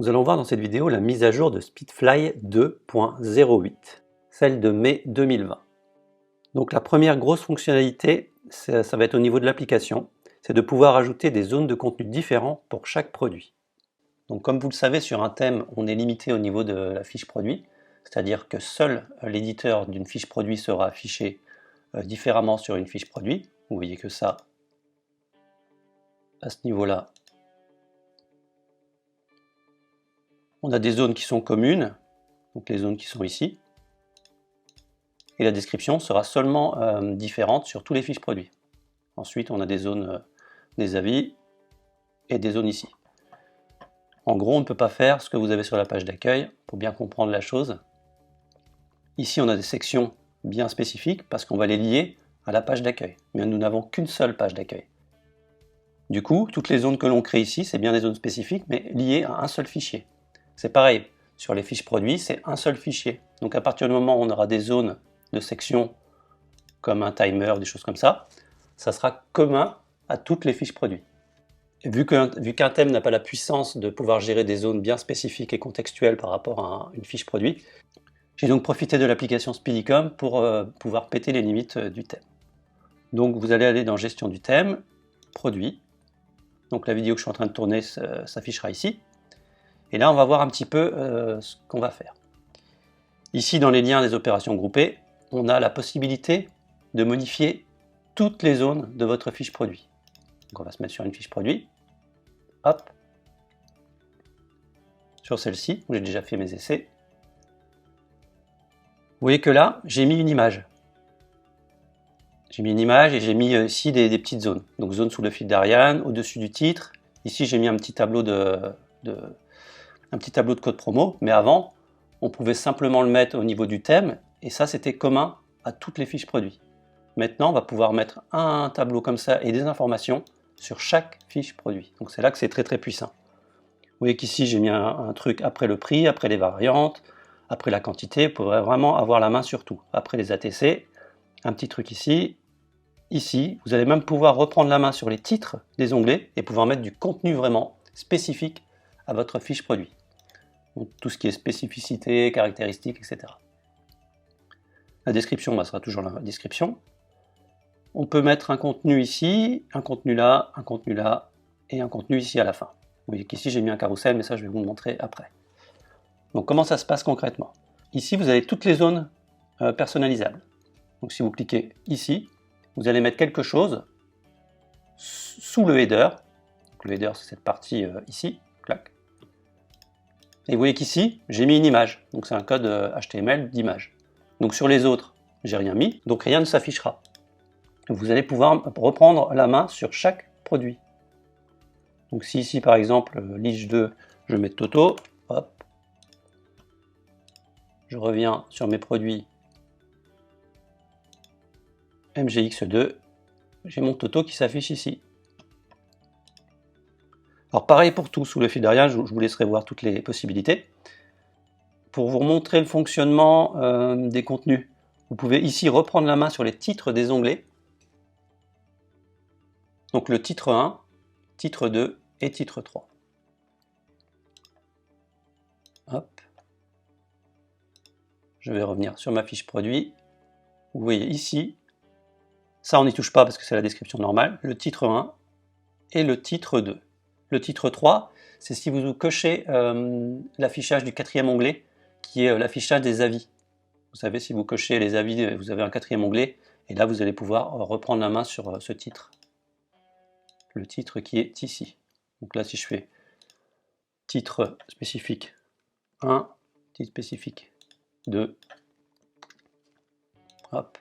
Nous allons voir dans cette vidéo la mise à jour de Speedfly 2.08, celle de mai 2020. Donc la première grosse fonctionnalité, ça va être au niveau de l'application, c'est de pouvoir ajouter des zones de contenu différents pour chaque produit. Donc comme vous le savez, sur un thème, on est limité au niveau de la fiche produit, c'est-à-dire que seul l'éditeur d'une fiche produit sera affiché différemment sur une fiche produit. Vous voyez que ça, à ce niveau-là, on a des zones qui sont communes, donc les zones qui sont ici, et la description sera seulement différente sur tous les fiches produits. Ensuite, on a des zones des avis et des zones ici. En gros, on ne peut pas faire ce que vous avez sur la page d'accueil pour bien comprendre la chose. Ici, on a des sections bien spécifiques parce qu'on va les lier à la page d'accueil, mais nous n'avons qu'une seule page d'accueil. Du coup, toutes les zones que l'on crée ici, c'est bien des zones spécifiques, mais liées à un seul fichier. C'est pareil, sur les fiches produits, c'est un seul fichier. Donc à partir du moment où on aura des zones de sections, comme un timer, des choses comme ça sera commun à toutes les fiches produits. Et vu qu'un thème n'a pas la puissance de pouvoir gérer des zones bien spécifiques et contextuelles par rapport à une fiche produit, j'ai donc profité de l'application Speedicom pour pouvoir péter les limites du thème. Donc vous allez aller dans Gestion du thème, Produit. Donc la vidéo que je suis en train de tourner s'affichera ici. Et là, on va voir un petit peu ce qu'on va faire. Ici, dans les liens des opérations groupées, on a la possibilité de modifier toutes les zones de votre fiche produit. Donc on va se mettre sur une fiche produit. Hop. Sur celle-ci, où j'ai déjà fait mes essais. Vous voyez que là, j'ai mis une image. J'ai mis une image et j'ai mis ici des petites zones. Donc zone sous le fil d'Ariane, au-dessus du titre. Ici, j'ai mis un petit tableau de code promo, mais avant, on pouvait simplement le mettre au niveau du thème, et ça, c'était commun à toutes les fiches produits. Maintenant, on va pouvoir mettre un tableau comme ça et des informations sur chaque fiche produit. Donc c'est là que c'est très puissant. Vous voyez qu'ici, j'ai mis un truc après le prix, après les variantes, après la quantité, vous pourrez vraiment avoir la main sur tout. Après les ATC, un petit truc ici. Ici, vous allez même pouvoir reprendre la main sur les titres des onglets et pouvoir mettre du contenu vraiment spécifique à votre fiche produit. Donc, tout ce qui est spécificité, caractéristiques, etc. La description sera toujours la description. On peut mettre un contenu ici, un contenu là et un contenu ici à la fin. Vous voyez qu'ici j'ai mis un carrousel, mais ça je vais vous le montrer après. Donc comment ça se passe concrètement? Ici vous avez toutes les zones personnalisables. Donc si vous cliquez ici, vous allez mettre quelque chose sous le header. Donc, le header c'est cette partie ici, clac. Et vous voyez qu'ici, j'ai mis une image, donc c'est un code HTML d'image. Donc sur les autres, j'ai rien mis, donc rien ne s'affichera. Vous allez pouvoir reprendre la main sur chaque produit. Donc si ici par exemple, Lige 2, je mets Toto, hop, je reviens sur mes produits MGX2, j'ai mon Toto qui s'affiche ici. Alors pareil pour tout, sous le fil d'Ariane, je vous laisserai voir toutes les possibilités. Pour vous montrer le fonctionnement des contenus, vous pouvez ici reprendre la main sur les titres des onglets. Donc le titre 1, titre 2 et titre 3. Hop. Je vais revenir sur ma fiche produit. Vous voyez ici, ça on n'y touche pas parce que c'est la description normale, le titre 1 et le titre 2. Le titre 3, c'est si vous cochez l'affichage du quatrième onglet, qui est l'affichage des avis. Vous savez, si vous cochez les avis, vous avez un quatrième onglet, et là vous allez pouvoir reprendre la main sur ce titre. Le titre qui est ici. Donc là, si je fais titre spécifique 1, titre spécifique 2, hop,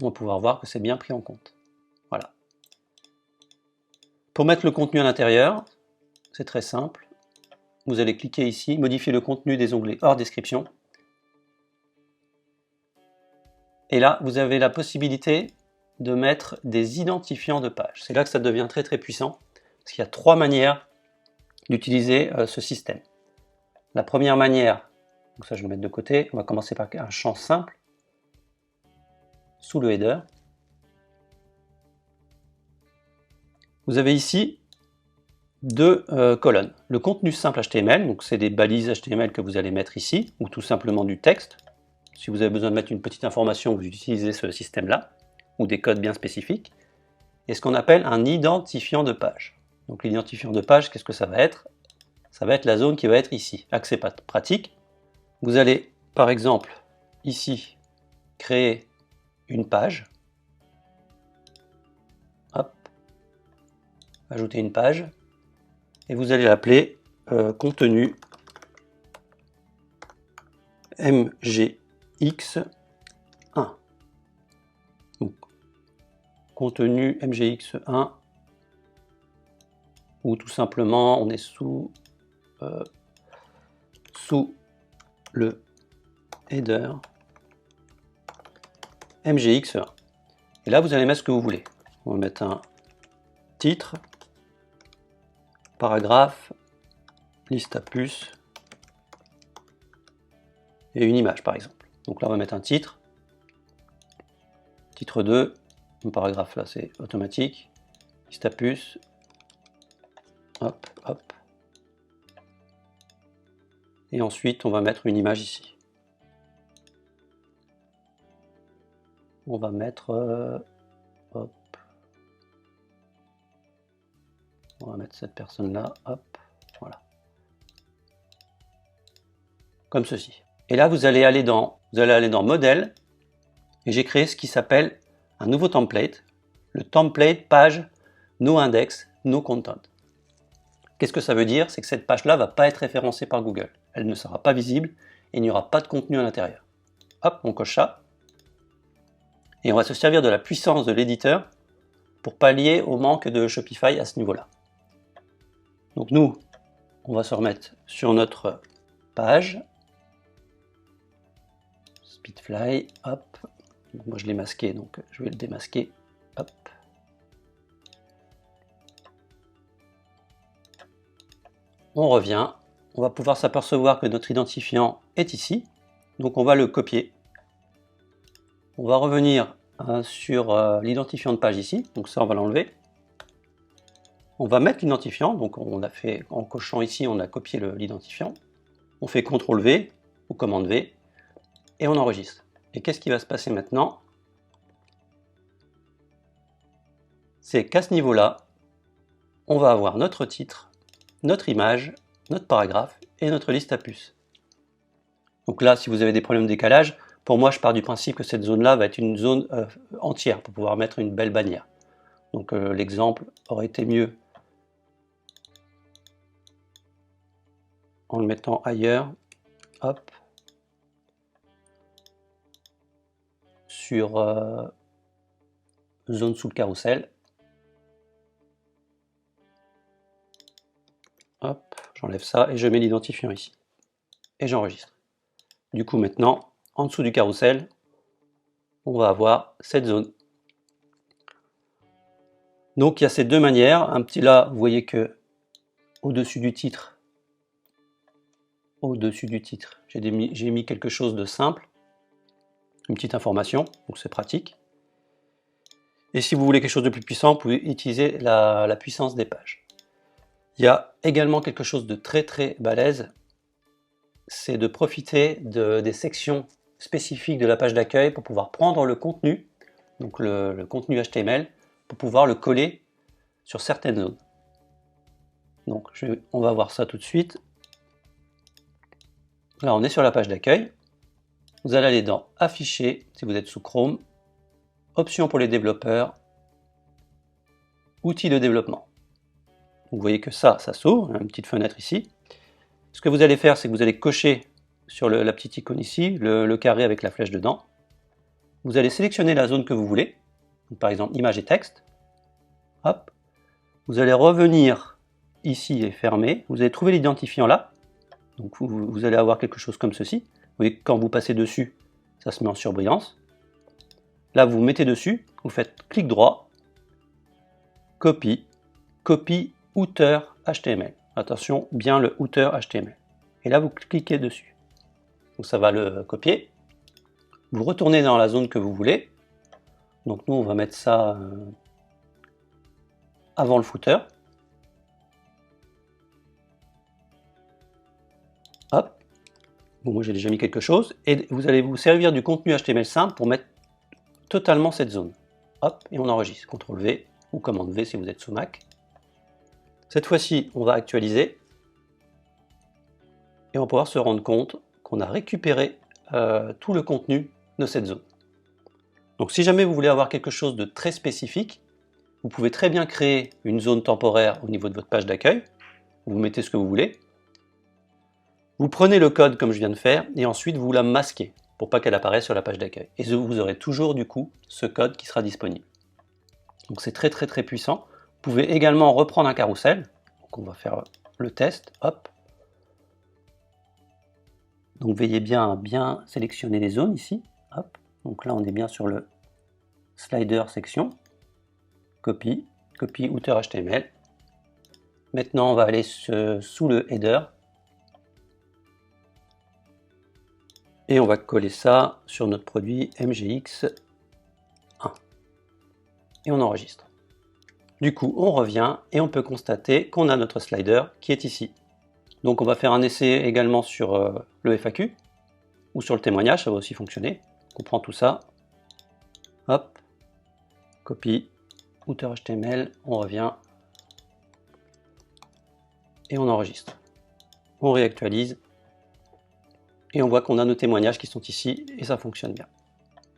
on va pouvoir voir que c'est bien pris en compte. Voilà. Pour mettre le contenu à l'intérieur, c'est très simple. Vous allez cliquer ici, modifier le contenu des onglets hors description. Et là, vous avez la possibilité de mettre des identifiants de page. C'est là que ça devient très puissant, parce qu'il y a 3 manières d'utiliser ce système. La première manière, donc ça je vais le mettre de côté, on va commencer par un champ simple, sous le header. Vous avez ici deux colonnes. Le contenu simple HTML, donc c'est des balises HTML que vous allez mettre ici, ou tout simplement du texte. Si vous avez besoin de mettre une petite information, vous utilisez ce système-là, ou des codes bien spécifiques. Et ce qu'on appelle un identifiant de page. Donc l'identifiant de page, qu'est-ce que ça va être? Ça va être la zone qui va être ici, accès pratique. Vous allez, par exemple, ici, créer une page. Hop. Ajouter une page. Et vous allez l'appeler contenu MGX1. Donc, contenu MGX1, ou tout simplement on est sous le header MGX1. Et là vous allez mettre ce que vous voulez. On va mettre un titre, paragraphe, liste à puces et une image par exemple. Donc là on va mettre un titre, titre 2, un paragraphe là c'est automatique, liste à puces, hop, hop. Et ensuite on va mettre une image ici. On va mettre hop. On va mettre cette personne là, hop, voilà. Comme ceci. Et là vous allez aller dans modèle, et j'ai créé ce qui s'appelle un nouveau template, le template page no index, no content. Qu'est-ce que ça veut dire? C'est que cette page-là ne va pas être référencée par Google. Elle ne sera pas visible et il n'y aura pas de contenu à l'intérieur. Hop, on coche ça. Et on va se servir de la puissance de l'éditeur pour pallier au manque de Shopify à ce niveau-là. Donc nous, on va se remettre sur notre page. Speedfly, hop. Donc moi je l'ai masqué, donc je vais le démasquer. Hop. On revient. On va pouvoir s'apercevoir que notre identifiant est ici. Donc on va le copier. On va revenir sur l'identifiant de page ici. Donc ça, on va l'enlever. On va mettre l'identifiant. Donc on a fait, en cochant ici, on a copié l'identifiant. On fait CTRL V ou commande V. Et on enregistre. Et qu'est-ce qui va se passer maintenant? C'est qu'à ce niveau-là, on va avoir notre titre, notre image, notre paragraphe et notre liste à puces. Donc là, si vous avez des problèmes de décalage, pour moi, je pars du principe que cette zone-là va être une zone entière pour pouvoir mettre une belle bannière. Donc l'exemple aurait été mieux en le mettant ailleurs. Hop. Sur zone sous le carrousel. Hop, j'enlève ça et je mets l'identifiant ici. Et j'enregistre. Du coup maintenant, en dessous du carrousel, on va avoir cette zone. Donc il y a ces deux manières. Un petit là, vous voyez que au-dessus du titre, j'ai mis quelque chose de simple, une petite information, donc c'est pratique. Et si vous voulez quelque chose de plus puissant, vous pouvez utiliser la puissance des pages. Il y a également quelque chose de très très balèze, c'est de profiter des sections spécifiques de la page d'accueil pour pouvoir prendre le contenu, donc le contenu HTML, pour pouvoir le coller sur certaines zones. Donc on va voir ça tout de suite. Là on est sur la page d'accueil. Vous allez aller dans Afficher, si vous êtes sous Chrome, Options pour les développeurs, Outils de développement. Vous voyez que ça s'ouvre, une petite fenêtre ici. Ce que vous allez faire, c'est que vous allez cocher sur la petite icône ici, le carré avec la flèche dedans. Vous allez sélectionner la zone que vous voulez, donc par exemple image et texte. Hop. Vous allez revenir ici et fermer. Vous allez trouver l'identifiant là. Donc vous allez avoir quelque chose comme ceci. Vous voyez que quand vous passez dessus, ça se met en surbrillance. Là, vous mettez dessus, vous faites clic droit, copie outer HTML. Attention, bien le outer HTML. Et là, vous cliquez dessus. Donc ça va le copier. Vous retournez dans la zone que vous voulez. Donc nous, on va mettre ça avant le footer. Bon, moi j'ai déjà mis quelque chose, et vous allez vous servir du contenu HTML simple pour mettre totalement cette zone. Hop, et on enregistre. CTRL V ou commande V si vous êtes sous Mac. Cette fois-ci, on va actualiser et on va pouvoir se rendre compte qu'on a récupéré tout le contenu de cette zone. Donc si jamais vous voulez avoir quelque chose de très spécifique, vous pouvez très bien créer une zone temporaire au niveau de votre page d'accueil. Vous mettez ce que vous voulez. Vous prenez le code comme je viens de faire et ensuite vous la masquez pour pas qu'elle apparaisse sur la page d'accueil. Et vous aurez toujours du coup ce code qui sera disponible. Donc c'est très puissant. Vous pouvez également reprendre un carrousel. Donc on va faire le test. Hop. Donc veillez bien à bien sélectionner les zones ici. Hop. Donc là on est bien sur le slider section. Copie outer HTML. Maintenant on va aller sous le header. Et on va coller ça sur notre produit MGX1. Et on enregistre. Du coup, on revient et on peut constater qu'on a notre slider qui est ici. Donc on va faire un essai également sur le FAQ ou sur le témoignage, ça va aussi fonctionner. On prend tout ça, hop, copie, outer HTML, on revient et on enregistre. On réactualise et on voit qu'on a nos témoignages qui sont ici et ça fonctionne bien.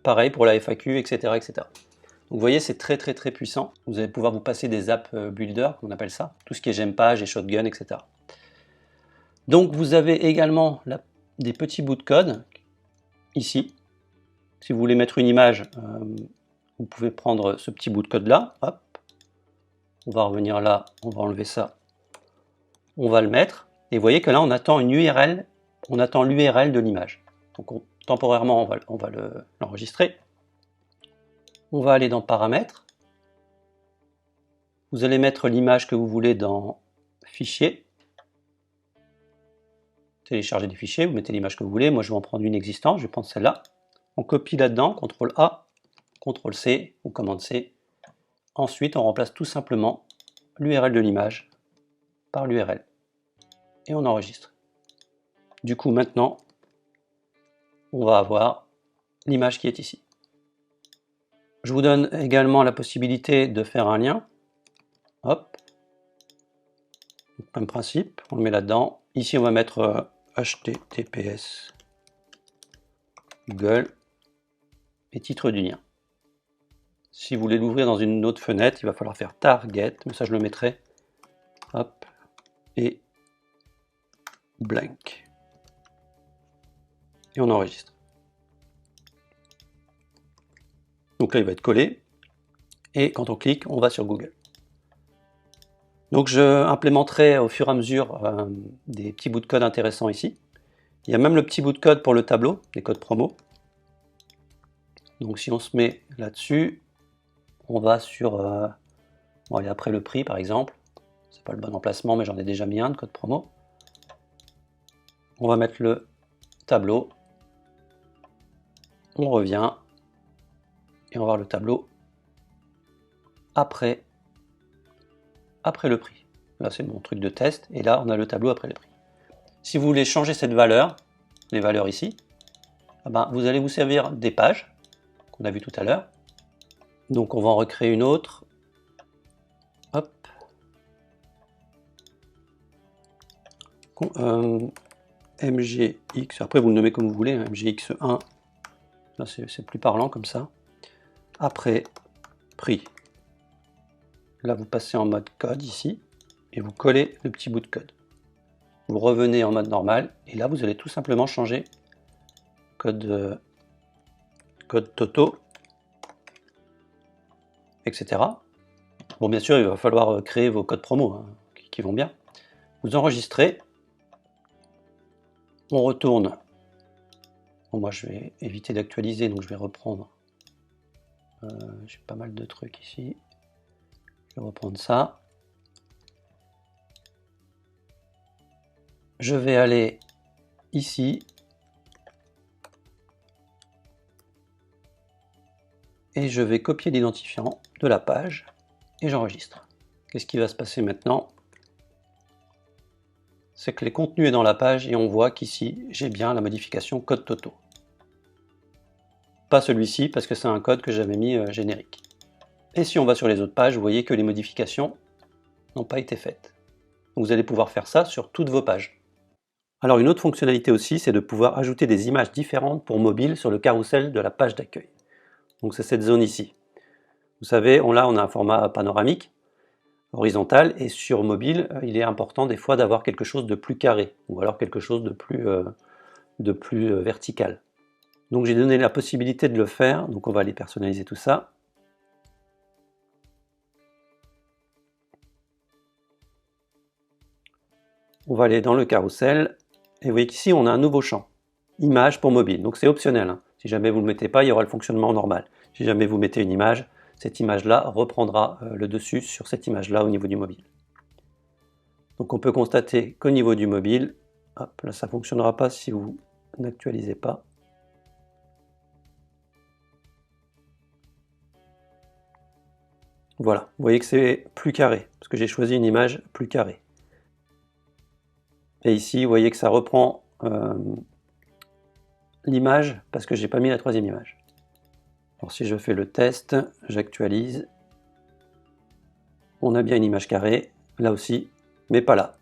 Pareil pour la FAQ, etc. etc. Donc vous voyez, c'est très puissant. Vous allez pouvoir vous passer des apps builder, on appelle ça, tout ce qui est Gempage et Shotgun, etc. Donc vous avez également des petits bouts de code ici. Si vous voulez mettre une image, vous pouvez prendre ce petit bout de code là. Hop. On va revenir là, on va enlever ça. On va le mettre. Et vous voyez que là, on attend une URL. On attend l'URL de l'image. Donc temporairement, on va l'enregistrer. On va aller dans Paramètres. Vous allez mettre l'image que vous voulez dans Fichier. Télécharger des fichiers, vous mettez l'image que vous voulez. Moi, je vais en prendre une existante, je vais prendre celle-là. On copie là-dedans, CTRL A, CTRL C ou commande C. Ensuite, on remplace tout simplement l'URL de l'image par l'URL. Et on enregistre. Du coup, maintenant, on va avoir l'image qui est ici. Je vous donne également la possibilité de faire un lien. Hop. Même principe, on le met là-dedans. Ici, on va mettre HTTPS Google et titre du lien. Si vous voulez l'ouvrir dans une autre fenêtre, il va falloir faire target, mais ça je le mettrai. Hop. Et blank. Et on enregistre. Donc là, il va être collé. Et quand on clique, on va sur Google. Donc je implémenterai au fur et à mesure des petits bouts de code intéressants ici. Il y a même le petit bout de code pour le tableau, les codes promo. Donc si on se met là-dessus, on va sur... bon, allez, après le prix par exemple. C'est pas le bon emplacement, mais j'en ai déjà mis un de code promo. On va mettre le tableau. On revient. Et on va voir le tableau après le prix. Là, c'est mon truc de test. Et là, on a le tableau après le prix. Si vous voulez changer cette valeur, les valeurs ici, eh ben, vous allez vous servir des pages qu'on a vu tout à l'heure. Donc, on va en recréer une autre. Hop. MGX. Après, vous le nommez comme vous voulez. Hein, MGX1. Là, c'est plus parlant comme ça. Après, prix. Là, vous passez en mode code ici et vous collez le petit bout de code. Vous revenez en mode normal et là, vous allez tout simplement changer code Toto, etc. Bon, bien sûr, il va falloir créer vos codes promo hein, qui vont bien. Vous enregistrez. On retourne. Bon, moi, je vais éviter d'actualiser, donc je vais reprendre. J'ai pas mal de trucs ici. Je vais reprendre ça. Je vais aller ici. Et je vais copier l'identifiant de la page. Et j'enregistre. Qu'est-ce qui va se passer maintenant? c'est que les contenus est dans la page et on voit qu'ici, j'ai bien la modification code Toto. Pas celui-ci parce que c'est un code que j'avais mis générique. Et si on va sur les autres pages, vous voyez que les modifications n'ont pas été faites. Donc vous allez pouvoir faire ça sur toutes vos pages. Alors une autre fonctionnalité aussi, c'est de pouvoir ajouter des images différentes pour mobile sur le carrousel de la page d'accueil. Donc c'est cette zone ici. Vous savez, là on a un format panoramique, horizontal, et sur mobile, il est important des fois d'avoir quelque chose de plus carré, ou alors quelque chose de plus vertical. Donc j'ai donné la possibilité de le faire, donc on va aller personnaliser tout ça. On va aller dans le carrousel, et vous voyez qu'ici on a un nouveau champ, image pour mobile, donc c'est optionnel, hein. Si jamais vous ne le mettez pas, il y aura le fonctionnement normal. Si jamais vous mettez une image, cette image-là reprendra le dessus sur cette image-là au niveau du mobile. Donc on peut constater qu'au niveau du mobile, hop, là ça ne fonctionnera pas si vous n'actualisez pas. Voilà, vous voyez que c'est plus carré, parce que j'ai choisi une image plus carrée. Et ici, vous voyez que ça reprend l'image, parce que j'ai pas mis la troisième image. Alors si je fais le test, j'actualise, on a bien une image carrée, là aussi, mais pas là.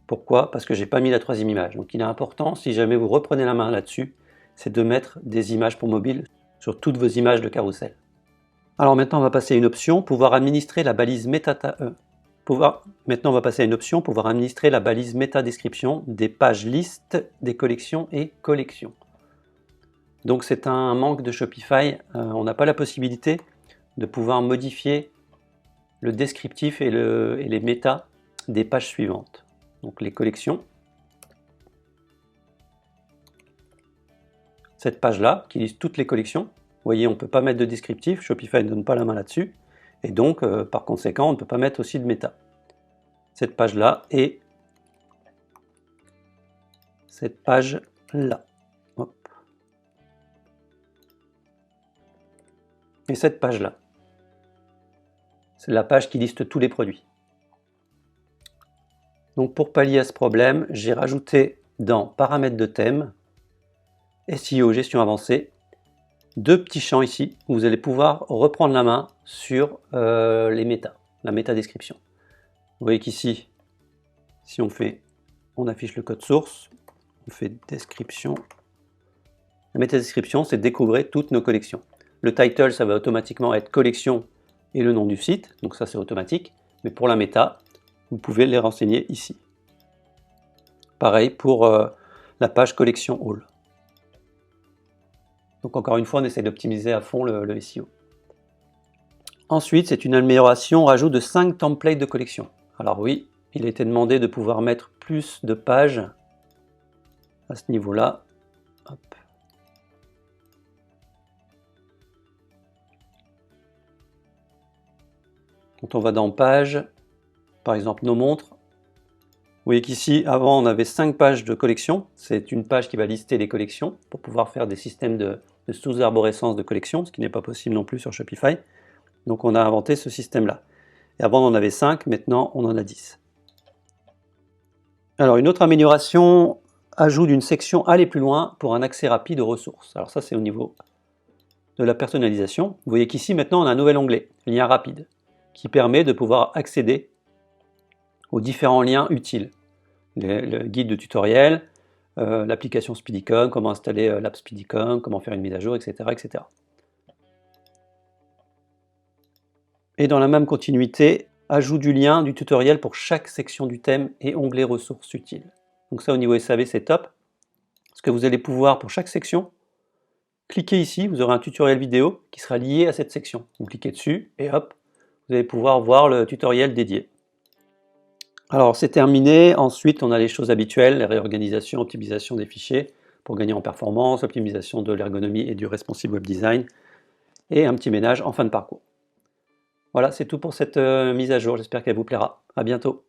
Pourquoi? Parce que j'ai pas mis la troisième image. Donc il est important, si jamais vous reprenez la main là-dessus, c'est de mettre des images pour mobile sur toutes vos images de carrousel. Alors maintenant on va passer à une option, pouvoir administrer la balise Maintenant on va passer à une option, pouvoir administrer la balise métadescription des pages listes, des collections et collections. Donc c'est un manque de Shopify, on n'a pas la possibilité de pouvoir modifier le descriptif et les métas des pages suivantes. Donc les collections. Cette page-là, qui liste toutes les collections. Vous voyez, on ne peut pas mettre de descriptif, Shopify ne donne pas la main là-dessus. Et donc, par conséquent, on ne peut pas mettre aussi de méta. Cette page-là et cette page-là. Et cette page-là. C'est la page qui liste tous les produits. Donc pour pallier à ce problème, j'ai rajouté dans Paramètres de thème, SEO gestion avancée, deux petits champs ici où vous allez pouvoir reprendre la main sur les méta, la métadescription. Vous voyez qu'ici, si on affiche le code source, on fait description. La métadescription, c'est découvrir toutes nos collections. Le title, ça va automatiquement être collection et le nom du site, donc ça c'est automatique. Mais pour la méta, vous pouvez les renseigner ici. Pareil pour la page collection all. Donc encore une fois, on essaie d'optimiser à fond le SEO. Ensuite, c'est une amélioration, rajout de 5 templates de collection. Alors oui, il a été demandé de pouvoir mettre plus de pages à ce niveau-là. Quand on va dans page, par exemple nos montres, vous voyez qu'ici, avant, on avait 5 pages de collection. C'est une page qui va lister les collections pour pouvoir faire des systèmes de sous-arborescence de collection, ce qui n'est pas possible non plus sur Shopify. Donc on a inventé ce système-là. Et avant, on en avait 5, maintenant, on en a 10. Alors, une autre amélioration, ajout d'une section aller plus loin pour un accès rapide aux ressources. Alors ça, c'est au niveau de la personnalisation. Vous voyez qu'ici, maintenant, on a un nouvel onglet, lien rapide, qui permet de pouvoir accéder aux différents liens utiles. Le guide de tutoriel, l'application Speedicom, comment installer l'app Speedicom, comment faire une mise à jour, etc., etc. Et dans la même continuité, ajout du lien du tutoriel pour chaque section du thème et onglet ressources utiles. Donc ça au niveau SAV c'est top, parce que vous allez pouvoir pour chaque section, cliquer ici, vous aurez un tutoriel vidéo qui sera lié à cette section. Vous cliquez dessus et hop, vous allez pouvoir voir le tutoriel dédié. Alors c'est terminé, ensuite on a les choses habituelles, la réorganisation, optimisation des fichiers pour gagner en performance, optimisation de l'ergonomie et du responsive web design, et un petit ménage en fin de parcours. Voilà, c'est tout pour cette mise à jour, j'espère qu'elle vous plaira. À bientôt.